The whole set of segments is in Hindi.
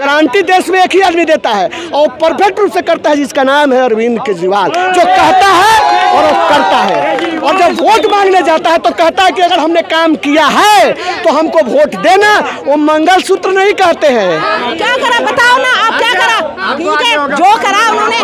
गारंटी देश में एक ही आदमी देता है और परफेक्ट रूप से करता है, जिसका नाम है अरविंद केजरीवाल, जो कहता है और वो करता है। और जब वोट मांगने जाता है तो कहता है कि अगर हमने काम किया है तो हमको वोट देना। वो मंगलसूत्र नहीं कहते हैं। क्या करा बताओ ना, आप क्या करा? जो करा उन्होंने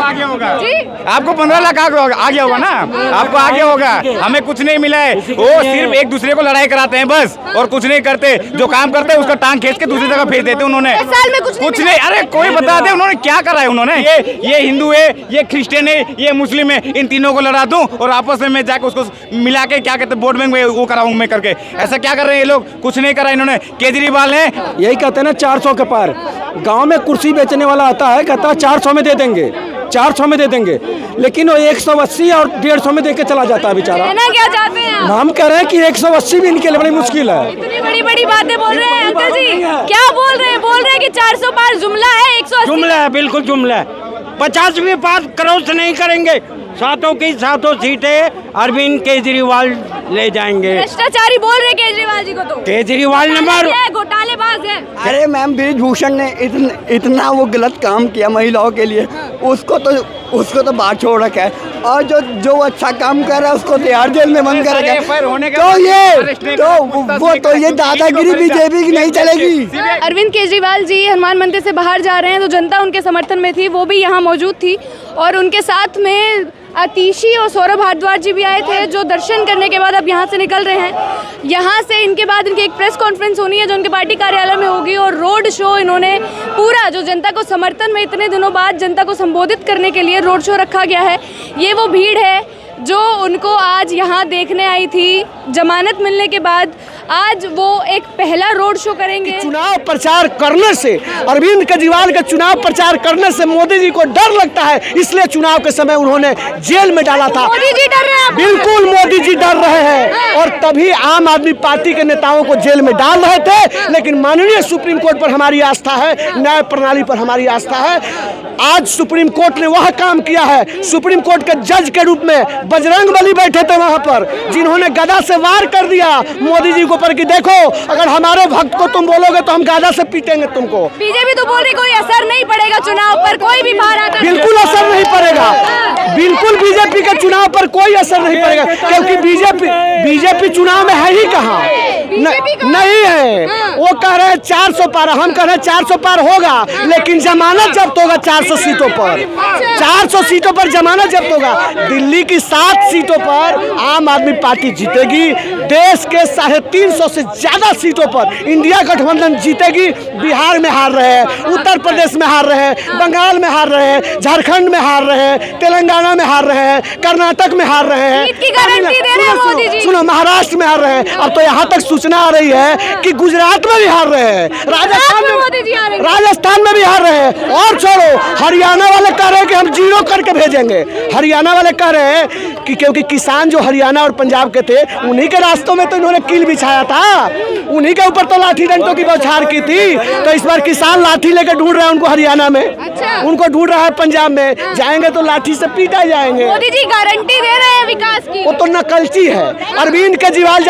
आपको 15 लाख आ गया होगा ना, आपको आ गया होगा। हमें कुछ नहीं मिला है, वो सिर्फ एक दूसरे को लड़ाई कराते हैं बस, और कुछ नहीं करते। जो काम करते हैं उसका टांग खींच के दूसरी जगह भेज देते उन्होंने। साल में कुछ नहीं। अरे कोई बता दे उन्होंने क्या करा है। उन्होंने ये हिंदू है, ये क्रिश्चियन है, ये मुस्लिम है, इन तीनों को लड़ा दूं और आपस में जाकर उसको मिला के क्या कहते हैं वोट बैंक में वो कराऊं मैं करके। ऐसा क्या कर रहे हैं ये लोग? कुछ नहीं करा इन्होंने। केजरीवाल है यही कहते हैं ना 400 के पार। गांव में कुर्सी बेचने वाला आता है, कहता है 400 में दे देंगे, 400 में दे देंगे, लेकिन वो 180 और 150 में दे के चला जाता है बेचारा। क्या चाहते हैं? हम कह रहे हैं कि 180 भी इनके लिए बड़ी मुश्किल है। इतनी बड़ी बड़ी बातें बोल रहे हैं अंकल जी, क्या बोल रहे हैं? बोल रहे हैं कि 400 पार जुमला है, 180 जुमला है, बिल्कुल जुमला है। 50 भी पार करोड़ से नहीं करेंगे। सातों की सातों सीटें अरविंद केजरीवाल ले जाएंगे। भ्रष्टाचारी बोल रहे केजरीवाल जी को, तो केजरीवाल नंबर घोटालेबाज है। अरे मैम, बृजभूषण ने इतना वो गलत काम किया महिलाओं के लिए, उसको तो बाहर छोड़ रखा है। और जो अच्छा काम कर रहा है उसको तिहाड़ जेल में बंद कर रखा है। तो ये दादागिरी बीजेपी की नहीं चलेगी। अरविंद केजरीवाल जी हनुमान मंदिर से बाहर जा रहे हैं तो जनता उनके समर्थन में थी, वो भी यहाँ मौजूद थी और उनके साथ में आतिशी और सौरभ भारद्वाज जी भी आए थे, जो दर्शन करने के बाद अब यहाँ से निकल रहे हैं। यहाँ से इनके बाद इनकी एक प्रेस कॉन्फ्रेंस होनी है जो उनके पार्टी कार्यालय में होगी, और रोड शो इन्होंने पूरा जो जनता को समर्थन में इतने दिनों बाद जनता को संबोधित करने के लिए रोड शो रखा गया है। ये वो भीड़ है जो उनको आज यहाँ देखने आई थी। जमानत मिलने के बाद आज वो एक पहला रोड शो करेंगे। चुनाव प्रचार करने से, अरविंद केजरीवाल का चुनाव प्रचार करने से मोदी जी को डर लगता है, इसलिए चुनाव के समय उन्होंने जेल में डाला था। मोदी जी डर रहे हैं? बिल्कुल मोदी जी डर रहे हैं, और तभी आम आदमी पार्टी के नेताओं को जेल में डाल रहे थे। लेकिन माननीय सुप्रीम कोर्ट पर हमारी आस्था है, न्याय प्रणाली पर हमारी आस्था है। आज सुप्रीम कोर्ट ने वह काम किया है। सुप्रीम कोर्ट के जज के रूप में बजरंगबली बैठे थे वहां पर, जिन्होंने गदा से वार कर दिया मोदी जी को पर कि देखो अगर हमारे भक्त को तुम बोलोगे तो हम गदा से पीटेंगे तुमको। बीजेपी तो बोल रही कोई असर नहीं पड़ेगा चुनाव पर, कोई भी बाहर आकर। बिल्कुल असर नहीं पड़ेगा, बिल्कुल बीजेपी के चुनाव पर कोई असर नहीं पड़ेगा, क्योंकि बीजेपी चुनाव में है ही कहाँ, नहीं है। वो कह रहे हैं 400 पार, हम कह रहे हैं 400 पार होगा, लेकिन जमानत जब्त होगा 400 सीटों पर। 400 सीटों पर जमानत जब्त होगा। दिल्ली की 7 सीटों पर आम आदमी पार्टी जीतेगी। देश के 350 से ज्यादा सीटों पर इंडिया गठबंधन जीतेगी। बिहार में हार रहे हैं, उत्तर प्रदेश में हार रहे हैं, बंगाल में हार रहे हैं, झारखंड में हार रहे हैं, तेलंगाना में हार रहे हैं, कर्नाटक में हार रहे हैं, सुनो महाराष्ट्र में हार रहे हैं। अब तो यहाँ तक सूचना आ रही है कि गुजरात में भी हार रहे हैं, राजस्थान में भी हार रहे हैं। और छोड़ो, हरियाणा वाले कह रहे हैं कि हम 0 करके भेजेंगे। हरियाणा वाले कह रहे हैं कि क्योंकि किसान जो हरियाणा और पंजाब के थे, उन्हीं के रास्तों में तो इन्होंने कील बिछाया था, उन्हीं के ऊपर तो लाठी डंडों की बौछार की थी। तो इस बार किसान लाठी लेकर ढूंढ रहे हैं उनको हरियाणा में, उनको ढूंढ रहा है पंजाब में। जाएंगे तो लाठी से पीटा जाएंगे। मोदी जी गारंटी दे रहे हैं विकास की। वो तो नकलची है। अरविंद केजरीवाल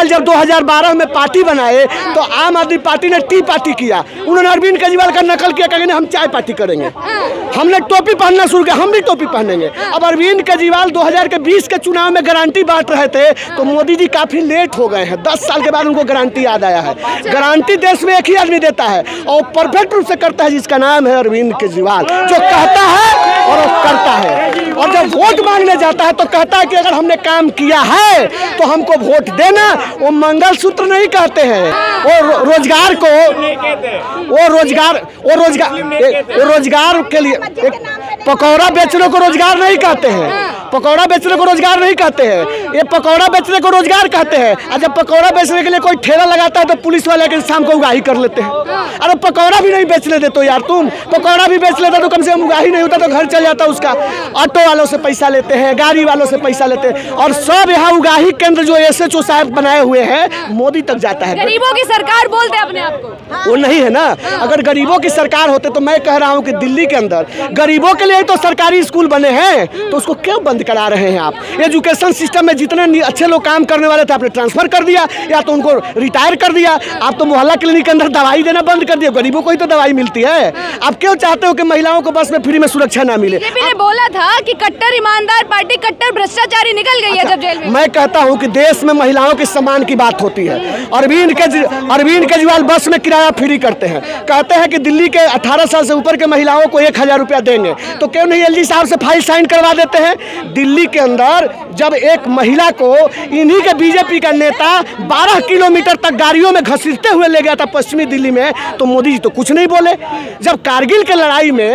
जब 2012 में पार्टी बनाए तो आम आदमी पार्टी ने टी पार्टी किया, उन्होंने अरविंद केजरीवाल का नकल किया, कहेंगे हम चाय पार्टी करेंगे। हमने टोपी पहनना शुरू किया, हम भी टोपी पहनेंगे। अब अरविंद केजरीवाल 2020 के चुनाव में गारंटी बांट रहे थे तो मोदी जी काफी लेट हो गए हैं। 10 साल के बाद उनको गारंटी याद आया है। गारंटी देश में एक ही आदमी देता है और परफेक्ट रूप से करता है, जिसका नाम है अरविंद केजरीवाल, जो कहता है और वो करता है। और जब वोट मांगने जाता है तो कहता है कि अगर हमने काम किया है तो हमको वोट देना। वो मंगलसूत्र नहीं कहते हैं, वो रोजगार को, वो रोजगार के लिए पकौड़ा बेचने को रोजगार नहीं कहते हैं, पकौड़ा बेचने को रोजगार नहीं कहते हैं, ये पकौड़ा बेचने को रोजगार कहते हैं। और जब पकौड़ा बेचने के लिए कोई ठेला लगाता है तो पुलिस वाले के शाम को उगाही कर लेते हैं। अरे पकौड़ा भी नहीं बेच लेते तो यार, तुम पकौड़ा भी बेच लेते तो कम से कम उगाही नहीं होता तो घर चल जाता उसका। ऑटो वालों से पैसा लेते हैं, गाड़ी वालों से पैसा लेते हैं, और सब यहाँ उगाही केंद्र जो SHO साहब बनाए हुए हैं मोदी तक जाता है। गरीबों की सरकार बोलते हैं अपने आप को, वो नहीं है ना। अगर गरीबों की सरकार होते तो मैं कह रहा हूँ कि दिल्ली के अंदर गरीबों के लिए तो सरकारी स्कूल बने हैं, तो उसको क्यों बंद बंद करा रहे हैं आप। एजुकेशन सिस्टम में जितने अच्छे लोग काम करने वाले थे आपने ट्रांसफर कर दिया या तो उनको रिटायर कर दिया। आप तो मोहल्ला क्लिनिक के अंदर दवाई देना बंद कर दिया, गरीबों को ही तो दवाई मिलती है। आप क्यों चाहते हो कि महिलाओं को बस में फ्री में सुरक्षा ना मिले? बीजेपी ने बोला था कि कट्टर ईमानदार पार्टी कट्टर भ्रष्टाचारी निकल गई है जब जेल में। मैं कहता हूं कि देश में महिलाओं के सम्मान की बात होती है। अरविंद केजरीवाल बस में किराया फ्री करते हैं, कहते हैं कि दिल्ली के 18 साल से ऊपर के महिलाओं को 1000 रुपया देंगे, तो क्यों नहीं एलजी साहब से फाइल साइन करवा देते हैं? दिल्ली के अंदर जब एक महिला को इन्हीं के बीजेपी का नेता 12 किलोमीटर तक गाड़ियों में घसीटते हुए ले गया था पश्चिमी दिल्ली में, तो मोदी जी तो कुछ नहीं बोले। जब कारगिल के लड़ाई में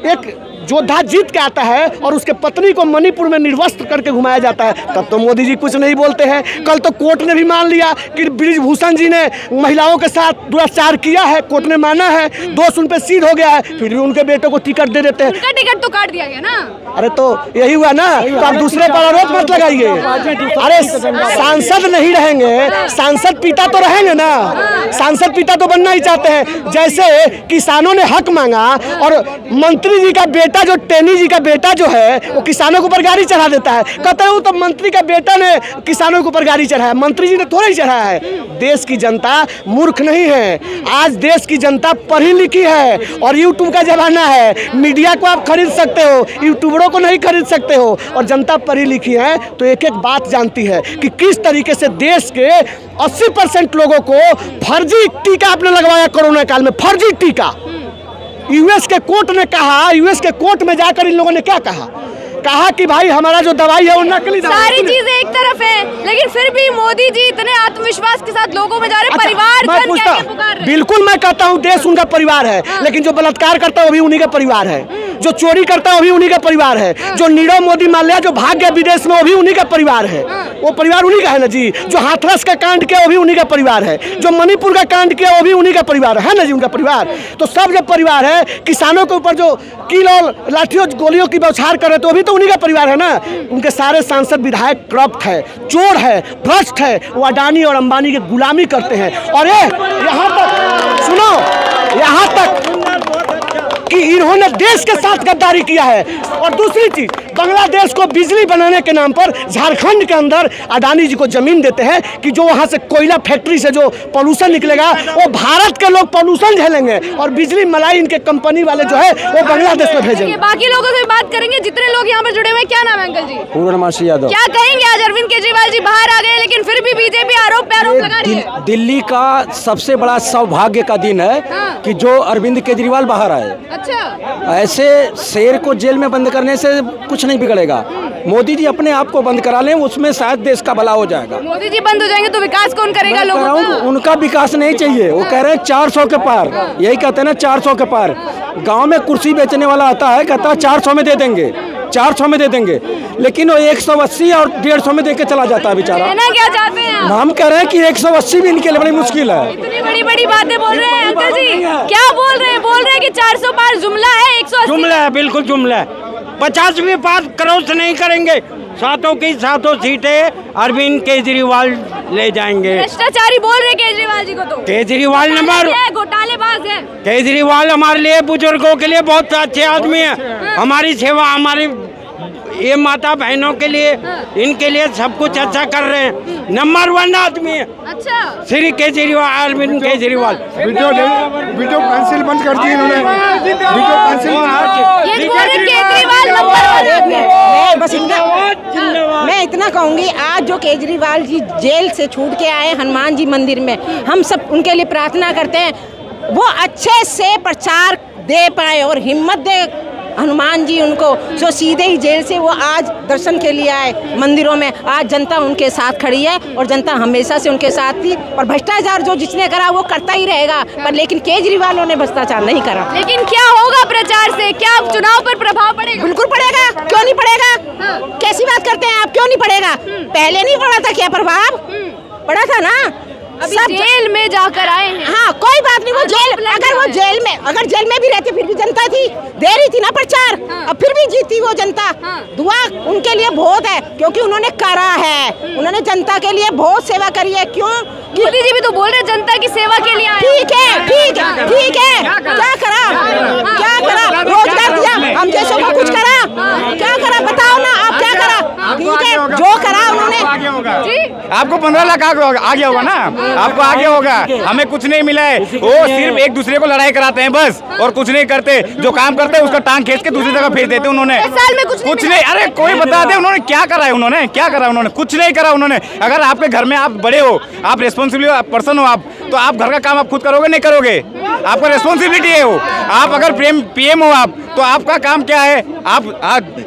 एक योद्धा जीत के आता है और उसके पत्नी को मणिपुर में निर्वस्त्र करके घुमाया जाता है, तब तो मोदी जी कुछ नहीं बोलते हैं। कल तो कोर्ट ने भी मान लिया कि ब्रिजभूषण जी ने महिलाओं के साथ दुराचार किया है, कोर्ट ने माना है, दोष उन पे सिद्ध हो गया है, फिर भी उनके बेटों को टिकट दे देते हैं। उनका टिकट तो काट दिया गया ना। अरे तो यही हुआ ना, तो आप दूसरे पर आरोप मत लगाइए। अरे सांसद नहीं रहेंगे, सांसद पिता तो रहेंगे ना, सांसद पिता तो बनना ही चाहते हैं। जैसे किसानों ने हक मांगा और मंत्री जी का बेटा जो टेनी जी का बेटा जो है वो किसानों के ऊपर गाड़ी चढ़ा देता है, कहते हैं तो मंत्री का बेटा ने किसानों के ऊपर गाड़ी चढ़ाया, मंत्री जी ने थोड़ा ही चढ़ाया है। देश की जनता मूर्ख नहीं है, आज देश की जनता पढ़ी लिखी है और यूट्यूब का जमाना है। मीडिया को आप खरीद सकते हो, यूट्यूबरों को नहीं खरीद सकते हो। और जनता पढ़ी लिखी है तो एक एक बात जानती है कि किस तरीके से देश के 80% लोगों को फर्जी टीका आपने लगवाया कोरोना काल में, फर्जी टीका। यूएस के कोर्ट ने कहा, यूएस के कोर्ट में जाकर इन लोगों ने क्या कहा कि भाई हमारा जो दवाई है वो नकली दवाई। सारी चीजें एक तरफ है, लेकिन फिर भी मोदी जी इतने आत्मविश्वास के साथ लोगों में जा रहे, परिवार जन कह के पुकार रहे। बिल्कुल मैं कहता हूँ देश उनका परिवार है, लेकिन जो बलात्कार करता है वो भी उन्हीं का परिवार है, जो चोरी करता है वो भी उन्हीं का परिवार है, जो नीरव मोदी माल्या जो भाग गया विदेश में वो भी उन्हीं का परिवार है, वो परिवार उन्हीं का है ना जी। जो हाथरस का कांड किया वो भी उन्हीं का परिवार है, जो मणिपुर का कांड किया वो भी उन्हीं का परिवार है ना जी, उनका परिवार। तो सब जब परिवार है, किसानों के ऊपर जो कील और लाठियों गोलियों की बौछार कर रहे थे वो भी तो उन्हीं का परिवार है ना। उनके सारे सांसद विधायक करप्ट है, चोर है, भ्रष्ट है, वो अडानी और अंबानी की गुलामी करते हैं। और ये यहाँ तक सुनो, यहाँ तक कि इन्होंने देश के साथ गद्दारी किया है। और दूसरी चीज, बांग्लादेश को बिजली बनाने के नाम पर झारखंड के अंदर अडानी जी को जमीन देते हैं कि जो वहां से कोयला फैक्ट्री से जो पोल्यूशन निकलेगा वो भारत के लोग पोल्यूशन झेलेंगे और बिजली मलाई इनके कंपनी वाले जो है वो बांग्लादेश में भेजेंगे। बाकी लोगों से बात करेंगे, जितने लोग यहाँ पर जुड़े हुए हैं। क्या नाम है अंकल जी? पूर्णमासी यादव। क्या कहेंगे, आज अरविंद केजरीवाल जी बाहर आ गए लेकिन फिर भी बीजेपी आरोप पे आरोप लगा रही है। दिल्ली का सबसे बड़ा सौभाग्य का दिन है कि जो अरविंद केजरीवाल बाहर आए। अच्छा, ऐसे शेर को जेल में बंद करने से कुछ नहीं बिगड़ेगा। मोदी जी अपने आप को बंद करा लें, उसमें शायद देश का भला हो जाएगा। मोदी जी बंद हो जाएंगे तो विकास कौन करेगा लोगों का? उनका विकास नहीं चाहिए, वो कह रहे हैं 400 के पार, यही कहते हैं ना 400 के पार। गांव में कुर्सी बेचने वाला आता है, कहता है 400 में दे देंगे, 400 में दे देंगे, लेकिन वो 180 और 150 में देके चला जाता है बेचारा। कहना क्या चाहते हैं आप? हम कह रहे हैं कि 180 भी इनके लिए बड़ी मुश्किल है। इतनी बड़ी बड़ी बातें बोल रहे हैं अंकल जी, क्या बोल रहे हैं? बोल रहे हैं कि 400 पार जुमला है, 180 जुमला है, बिल्कुल जुमला है। 50 भी पार क्रॉस नहीं करेंगे, सातों की सातों सीटें अरविंद केजरीवाल ले जाएंगे। भ्रष्टाचारी बोल रहे केजरीवाल जी को, तो केजरीवाल नंबर घोटालेबाज है। केजरीवाल हमारे लिए बुजुर्गों के लिए बहुत अच्छे आदमी है, हमारी सेवा, हमारी ये माता बहनों के लिए, इनके लिए सब कुछ अच्छा कर रहे हैं। नंबर 1 आदमी है। अच्छा, श्री केजरीवाल, अरविंद केजरीवाल। वीडियो कैंसिल बंद कर दी इन्होंने, वीडियो कैंसिल। ये बोल रहे केजरीवाल नंबर 1। बस इतना मैं इतना कहूँगी, आज जो केजरीवाल जी जेल से छूट के आए हनुमान जी मंदिर में, हम सब उनके लिए प्रार्थना करते हैं वो अच्छे से प्रचार दे पाए और हिम्मत दे हनुमान जी उनको, जो सीधे ही जेल से वो आज दर्शन के लिए आए मंदिरों में। आज जनता उनके साथ खड़ी है और जनता हमेशा से उनके साथ थी। और भ्रष्टाचार जो जिसने करा वो करता ही रहेगा, पर लेकिन केजरीवालों ने भ्रष्टाचार नहीं करा। लेकिन क्या होगा प्रचार से, क्या चुनाव पर प्रभाव पड़ेगा? बिल्कुल पड़ेगा, क्यों नहीं पड़ेगा? कैसी बात करते हैं आप, क्यों नहीं पड़ेगा? पहले नहीं पड़ा था क्या प्रभाव? पड़ा था ना। अभी जेल में जाकर आए हैं। हाँ, कोई बात नहीं, वो जेल, अगर जेल में भी रहते फिर भी जनता थी, दे रही थी ना प्रचार। अब फिर भी जीती वो जनता। दुआ उनके लिए बहुत है, क्योंकि उन्होंने करा है, उन्होंने जनता के लिए बहुत सेवा करी है। क्यों? मोदी जी भी तो बोल रहे जनता की सेवा के लिए आए। ठीक है, ठीक है, ठीक है। क्या करा? क्या करा? रोजगार दिया, हम जैसों को कुछ करा? क्या करा बताओ ना, आप क्या आपको 15 लाख आ गया होगा ना, आपको आगे होगा। हमें कुछ नहीं मिला है, वो सिर्फ एक दूसरे को लड़ाई कराते हैं बस, और कुछ नहीं करते। जो काम करते हैं उसका टांग खींच के दूसरी जगह भेज देते उन्होंने। साल में कुछ नहीं। अरे कोई बता दे उन्होंने क्या करा है, उन्होंने क्या करा, उन्होंने कुछ नहीं करा। उन्होंने अगर आपके घर में आप बड़े हो, आप रिस्पॉन्सिबल पर्सन हो, आप तो आप घर का काम आप खुद करोगे नहीं करोगे? आपका रिस्पॉन्सिबिलिटी है वो। आप अगर पीएम हो आप, तो आपका काम क्या है? आप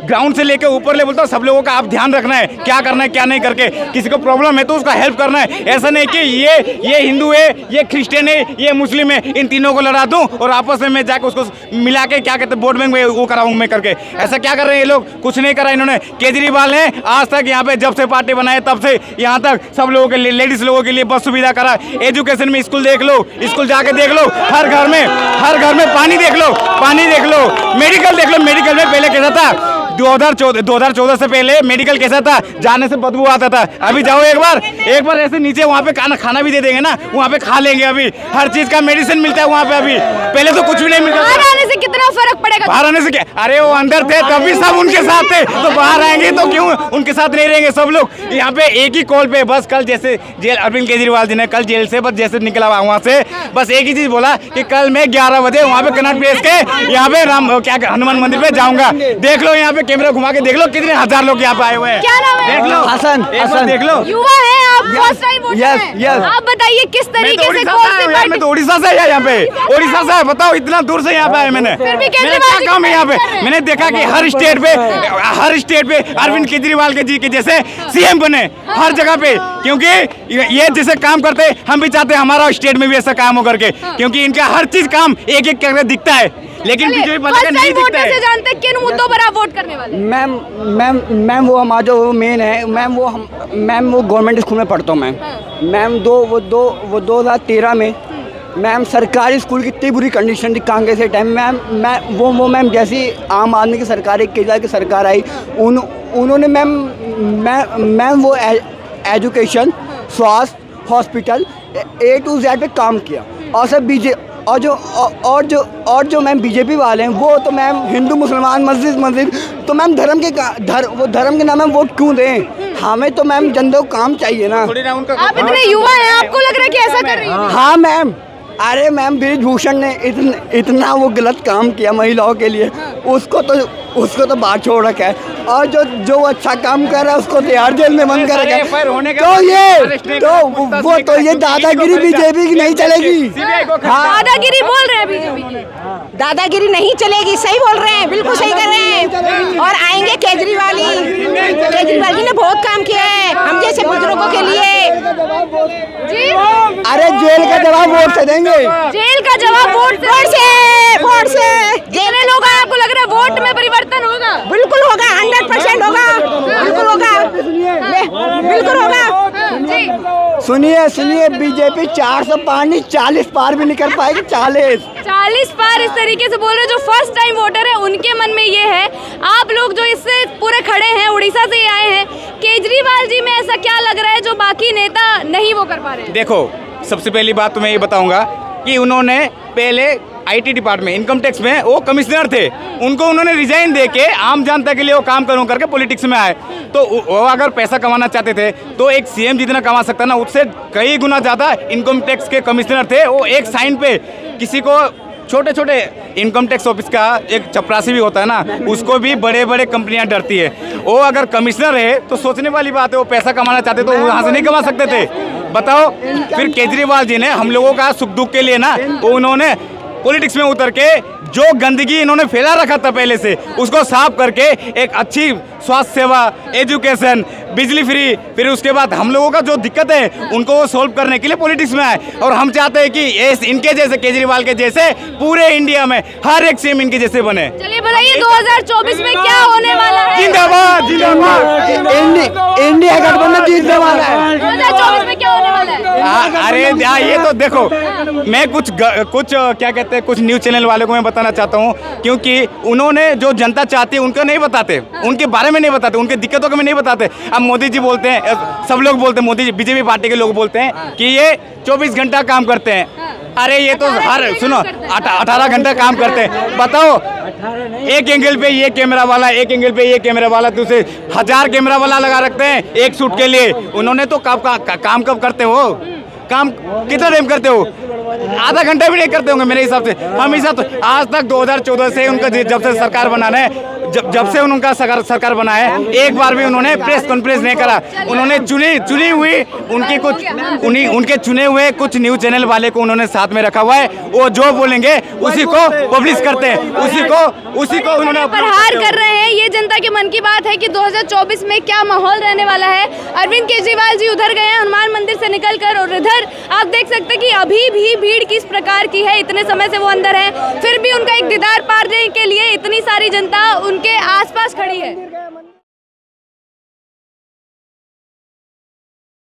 ग्राउंड से लेकर ऊपर लेवल तक सब लोगों का आप ध्यान रखना है, क्या करना है क्या नहीं करके। किसी को प्रॉब्लम है तो उसका हेल्प करना है। ऐसा नहीं कि ये हिंदू है, ये क्रिश्चियन है, ये मुस्लिम है, इन तीनों को लड़ा दूं और आपस में जाकर उसको मिला के क्या कहते हैं वोट बैंक में वो कराऊं मैं करके। ऐसा क्या कर रहे हैं ये लोग? कुछ नहीं करा इन्होंने। केजरीवाल ने आज तक यहाँ पे जब से पार्टी बनाए तब से यहाँ तक सब लोगों के लिए, लेडीज लोगों के लिए बस सुविधा करा। एजुकेशन में स्कूल देख लो, स्कूल जाके देख लो, हर घर में पानी देख लो, मेडिकल देख लो। मेडिकल में पहले कैसा था? 2014 से पहले मेडिकल कैसा था? जाने से बदबू आता था। अभी जाओ एक बार ऐसे नीचे, वहाँ पे खाना भी दे देंगे ना, वहाँ पे खा लेंगे। अभी हर चीज का मेडिसिन मिलता है वहाँ पे। अभी पहले तो कुछ भी नहीं मिलता। बाहर आने से कितना फर्क पड़ेगा? बाहर आने से क्या? अरे वो अंदर थे तभी सब उनके साथ थे, तो बाहर आएंगे तो क्यों उनके साथ नहीं रहेंगे सब लोग? यहाँ पे एक ही कॉल पे बस कल जैसे जेल, अरविंद केजरीवाल जी ने कल जेल से बस जैसे निकला वहाँ से बस एक ही चीज बोला कि कल मैं 11 बजे वहाँ पे कनॉट प्लेस के यहाँ पे हनुमान मंदिर पे जाऊंगा। देख लो यहाँ पे कैमरा घुमा के देख लो कितने हजार लोग यहाँ पे आए हुए हैं। क्या नाम है? देख लो हसन, देख लो। युवा है आप, फर्स्ट टाइम वोटर हैं। आप बताइए किस तरीके से मैं तो उड़ीसा से यहाँ पे, उड़ीसा से बताओ इतना दूर से यहाँ पे आए मैंने क्या काम है यहाँ पे? मैंने देखा कि हर स्टेट पे अरविंद केजरीवाल के जी के जैसे सीएम बने हर जगह पे, क्योंकि ये जैसे काम करते हम भी चाहते हैं हमारा स्टेट में भी ऐसा काम हो करके, क्योंकि इनका हर चीज काम एक एक करके दिखता है, लेकिन बीजेपी वाले का नहीं दिखता है। जानते किन मुद्दों पर आप वोट करने वाले? मैम वो हमारा जो मेन है मैम वो गवर्नमेंट स्कूल में पढ़ता हूँ मैम। वो 2013 में मैम सरकारी स्कूल की इतनी बुरी कंडीशन थी कांग्रेस के टाइम। मैम जैसी आम आदमी की सरकार, केजरीवाल की सरकार आई, उन्होंने मैम वो एजुकेशन, स्वास्थ्य, हॉस्पिटल A to Z पे काम किया। और सब और जो मैम बीजेपी वाले हैं वो तो मैम हिंदू मुसलमान मस्जिद तो मैम धर्म के नाम में वोट क्यों दें? हमें तो मैम जनता को काम चाहिए ना। आप इतने युवा हैं, आपको लग रहा है कि ऐसा कर रही है? हाँ मैम। अरे मैम बृजभूषण ने इतना वो गलत काम किया महिलाओं के लिए, उसको तो बाहर छोड़ रखा है। और जो अच्छा काम कर रहा है उसको तिहाड़ जेल में बंद कर रखा है। तो ये दादागिरी बीजेपी की नहीं चलेगी। दादागिरी बोल रहे हैं बीजेपी की, दादागिरी नहीं चलेगी। सही बोल रहे हैं, बिल्कुल सही कर रहे हैं। और आएंगे केजरीवाल जी ने बहुत काम किया है हम जैसे बुजुर्गों के लिए। अरे जेल का जवाब वोट से देंगे। जेल का जवाब वोट से। जितने लोग हैं आपको लग रहा है वोट में परिवर्तन होगा? बिल्कुल होगा, 100% होगा, बिल्कुल होगा। सुनिए बीजेपी 400 पार नहीं 40 पार भी नहीं कर पाएगी। 40 पार इस तरीके से बोल रहे हैं। जो फर्स्ट टाइम वोटर है उनके मन में ये है। आप लोग जो इससे पूरे खड़े हैं, उड़ीसा से आए हैं, केजरीवाल जी में ऐसा क्या लग रहा है जो बाकी नेता नहीं वो कर पा रहे हैं? देखो, सबसे पहली बात तो मैं ये बताऊंगा कि उन्होंने पहले आईटी डिपार्टमेंट, इनकम टैक्स में वो कमिश्नर थे, उनको उन्होंने रिजाइन देके आम जनता के लिए वो काम करूं करके पॉलिटिक्स में आए। तो वो अगर पैसा कमाना चाहते थे तो एक सीएम जितना कमा सकता ना, उससे कई गुना ज़्यादा इनकम टैक्स के कमिश्नर थे। वो एक साइन पे किसी को छोटे इनकम टैक्स ऑफिस का एक चपरासी भी होता है ना, उसको भी बड़े कंपनियां डरती है। वो अगर कमिश्नर है तो सोचने वाली बात है, वो पैसा कमाना चाहते तो वहाँ से नहीं कमा सकते थे। बताओ, फिर केजरीवाल जी ने हम लोगों का सुख दुख के लिए ना, उन्होंने पॉलिटिक्स में उतर के जो गंदगी इन्होंने फैला रखा था पहले से, उसको साफ करके एक अच्छी स्वास्थ्य सेवा, एजुकेशन, बिजली फ्री, फिर उसके बाद हम लोगों का जो दिक्कत है उनको वो सोल्व करने के लिए पॉलिटिक्स में आए। और हम चाहते हैं कि इनके जैसे, केजरीवाल के जैसे पूरे इंडिया में हर एक सीएम इनके जैसे बने। चलिए बताइए 2024 में क्या होने वाला है? जिंदाबाद। इंडिया गठबंधन जीतने वाला है। 2024 में क्या होने वाला है? अरे ये तो देखो, मैं कुछ क्या कहते हैं, कुछ न्यूज चैनल वालों को मैं बताना चाहता हूँ, क्योंकि उन्होंने जो जनता चाहती है उनको नहीं बताते, उनके बारे में नहीं बताते, उनके दिक्कतों के में नहीं बताते। अब मोदी जी बोलते हैं, सब लोग बोलते हैं, मोदी जी बीजेपी पार्टी के लोग बोलते हैं कि ये 24 घंटा काम करते हैं। अरे ये तो हर सुनो 18 घंटा काम करते हैं। बताओ, एक एंगल पे ये कैमरा वाला, एक एंगल पे ये कैमरा वाला, दूसरे 1000 कैमरा वाला लगा रखते हैं एक शूट के लिए। उन्होंने तो काम कब करते हो? काम कितना टाइम करते हो? आधा घंटा भी नहीं करते होंगे मेरे हिसाब से। हमेशा तो आज तक 2014 से उनका जब से सरकार बनाना है, जब से उनका सरकार बना है, एक बार भी उन्होंने प्रेस कॉन्फ्रेंस नहीं करा। उन्होंने चुनी हुई उनके चुने हुए कुछ न्यूज चैनल वाले को उन्होंने साथ में रखा हुआ है। वो जो बोलेंगे उसी को पब्लिश करते हैं, उसी को उन्होंने प्रहार कर रहे हैं। ये जनता के मन की बात है कि 2024 में क्या माहौल रहने वाला है। अरविंद केजरीवाल जी उधर गए हैं हनुमान मंदिर से निकलकर, और इधर आप देख सकते हैं कि अभी भी भीड़ किस प्रकार की है। इतने समय से वो अंदर है, फिर भी उनका एक दीदार पाने के लिए इतनी सारी जनता उनके आसपास खड़ी है।